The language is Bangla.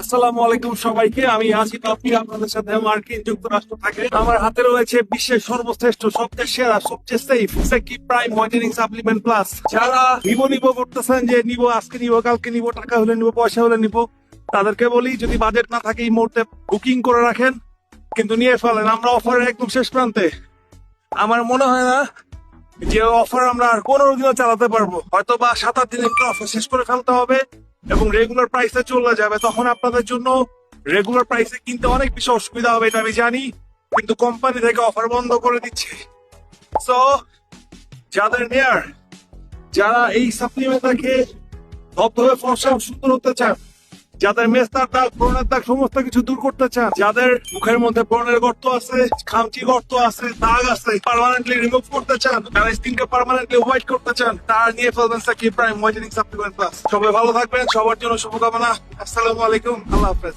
আসসালামু আলাইকুম সবাইকে। আমি আসিফ আপনি আপনাদের সাথে মার্কিন যুক্তরাষ্ট্র থেকে। আমার হাতে রয়েছে বিশ্বের সর্বশ্রেষ্ঠ, সবচেয়ে সেরা, সবচেয়ে সেফ সেকি প্রাইম হোয়াইটেনিং সাপ্লিমেন্ট প্লাস। যারা নিব করতেছেন যে নিব, আজকে নিব, কালকে নিব, টাকা হলে নিব, পয়সা হলে নিব, তাদেরকে বলি যদি বাজেট না থাকে এই মুহূর্তে বুকিং করে রাখেন, কিন্তু নিয়ে ফেলেন। আমরা অফারের একদম শেষ প্রান্তে। আমার মনে হয় না যে অফার আমরা আর 15 দিনও চালাতে পারবো, হয়তো বা 7-8 দিনের অফার শেষ করে ফেলতে হবে এবং রেগুলার প্রাইসে চলে যাবে। তখন আপনাদের জন্য রেগুলার প্রাইসে কিনতে অনেক বেশি অসুবিধা হবে, এটা আমি জানি, কিন্তু কোম্পানি থেকে অফার বন্ধ করে দিচ্ছে। সো যাদের নেয়ার, যারা এই সাপ্লিমেন্টটাকে ধবধবে ফর্সা সুন্দর হতে চান, যাদের মেস্তার দাগ, ব্রণের দাগ, সমস্ত কিছু দূর করতে চান, যাদের মুখের মধ্যে ব্রণের গর্ত আছে, খামচি গর্ত আছে, দাগ আছে, পার্মানেন্টলি রিমুভ করতে চান, যারা স্কিনকে পার্মানেন্টলি হোয়াইট করতে চান, তারা নিয়ে ফেলবেন Shakib prime whitening supplement plus. সবাই ভালো থাকবেন, সবার জন্য শুভকামনা। আসসালামু আলাইকুম, আল্লাহ হাফেজ।